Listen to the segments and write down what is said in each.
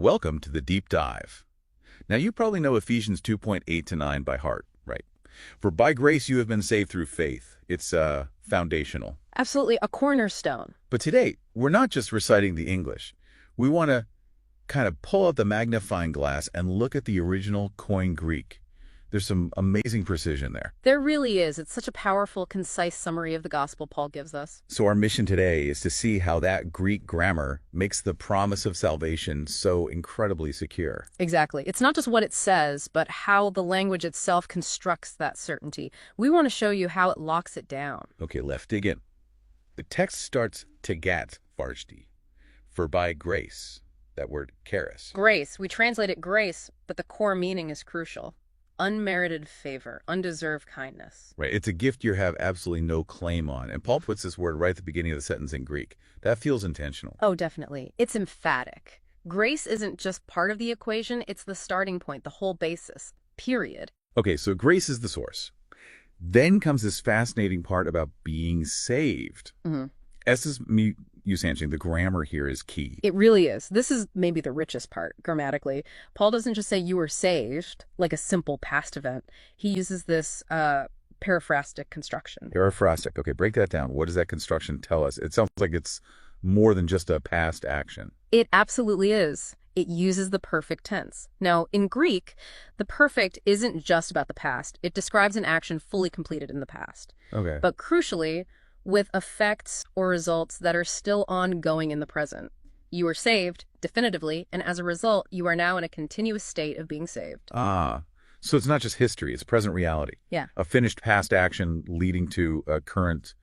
welcome to the Deep Dive. Now, you probably know Ephesians 2.8 to 9 by heart, right? For by grace you have been saved through faith. It's foundational. Absolutely, a cornerstone. But today, we're not just reciting the English. We want to kind of pull out the magnifying glass and look at the original Koine Greek. There's some amazing precision there. There really is. It's such a powerful, concise summary of the gospel Paul gives us. So our mission today is to see how that Greek grammar makes the promise of salvation so incredibly secure. Exactly. It's not just what it says, but how the language itself constructs that certainty. We want to show you how it locks it down. Okay, let's dig in. The text starts tegat varshti, for by grace, that word charis. Grace. We translate it grace, but the core meaning is crucial. Unmerited favor, undeserved kindness. Right, it's a gift you have absolutely no claim on. And Paul puts this word right at the beginning of the sentence in Greek. That feels intentional. Oh, definitely. It's emphatic. Grace isn't just part of the equation, it's the starting point, the whole basis, period. Okay, so grace is the source. Then comes this fascinating part about being saved. S is me using the grammar here is key. It really is. This is maybe the richest part, grammatically. Paul doesn't just say you were saved, like a simple past event. He uses this paraphrastic construction. Paraphrastic. Okay, break that down. What does that construction tell us? It sounds like it's more than just a past action. It absolutely is. It uses the perfect tense. Now, in Greek, the perfect isn't just about the past. It describes an action fully completed in the past. Okay. But crucially, with effects or results that are still ongoing in the present. You were saved, definitively, and as a result, you are now in a continuous state of being saved. Ah, so it's not just history, it's present reality. Yeah. A finished past action leading to a current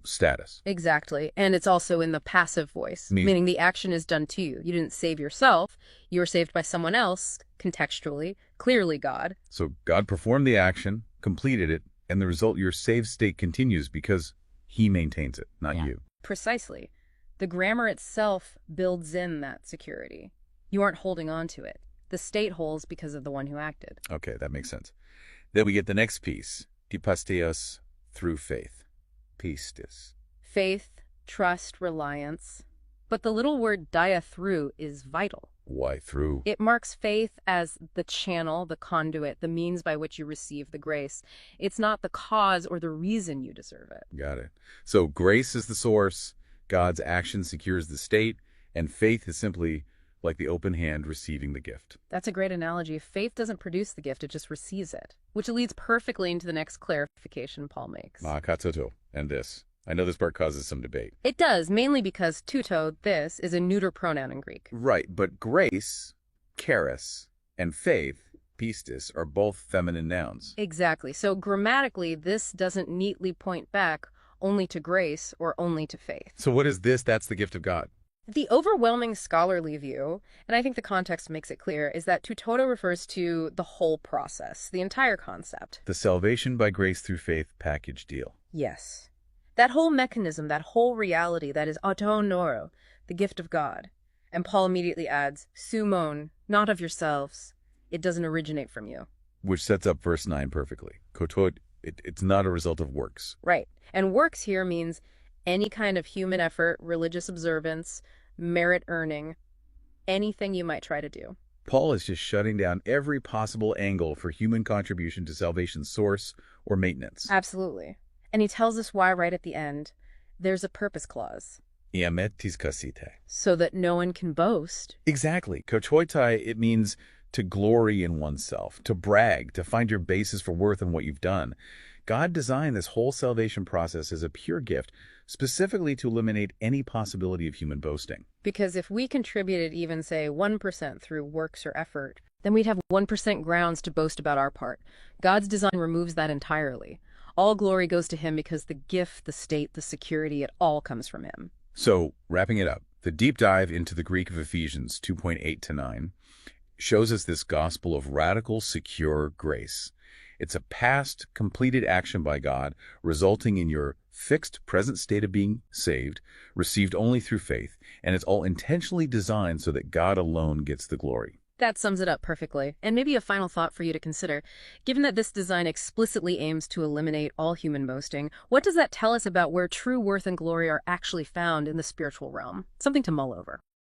status. Exactly. And it's also in the passive voice, meaning the action is done to you. You didn't save yourself. You were saved by someone else, contextually, clearly God. So God performed the action, completed it, and the result, your saved state continues because He maintains it, not you. Precisely. The grammar itself builds in that security. You aren't holding on to it. The state holds because of the one who acted. Okay, that makes sense. Then we get the next piece, dipasteos, through faith, pistis. Faith, trust, reliance. But the little word dia through is vital. Why through? It marks faith as the channel, the conduit, the means by which you receive the grace. It's not the cause or the reason you deserve it. Got it. So grace is the source, God's action secures the state, and faith is simply like the open hand receiving the gift. That's a great analogy. Faith doesn't produce the gift, it just receives it, which leads perfectly into the next clarification Paul makes. Katoto, and this. I know this part causes some debate. It does, mainly because tuto, this, is a neuter pronoun in Greek. Right, but grace, charis, and faith, pistis, are both feminine nouns. Exactly. So grammatically, this doesn't neatly point back only to grace or only to faith. So what is this? That's the gift of God. The overwhelming scholarly view, and I think the context makes it clear, is that tutoto refers to the whole process, the entire concept. The salvation by grace through faith package deal. Yes. That whole mechanism, that whole reality that is auto noro, the gift of God. And Paul immediately adds, sumon, not of yourselves. It doesn't originate from you. Which sets up verse 9 perfectly. Kotot, it's not a result of works. Right. And works here means any kind of human effort, religious observance, merit earning, anything you might try to do. Paul is just shutting down every possible angle for human contribution to salvation's source or maintenance. Absolutely. And he tells us why right at the end. There's a purpose clause. Iametis kasite. So that no one can boast. Exactly. Kotoitai, it means to glory in oneself, to brag, to find your basis for worth in what you've done. God designed this whole salvation process as a pure gift, specifically to eliminate any possibility of human boasting. Because if we contributed even, say, 1% through works or effort, then we'd have 1% grounds to boast about our part. God's design removes that entirely. All glory goes to him because the gift, the state, the security, it all comes from him. So, wrapping it up, the deep dive into the Greek of Ephesians 2.8 to 9 shows us this gospel of radical, secure grace. It's a past, completed action by God, resulting in your fixed present state of being saved, received only through faith, and it's all intentionally designed so that God alone gets the glory. That sums it up perfectly. And maybe a final thought for you to consider. Given that this design explicitly aims to eliminate all human boasting, what does that tell us about where true worth and glory are actually found in the spiritual realm? Something to mull over.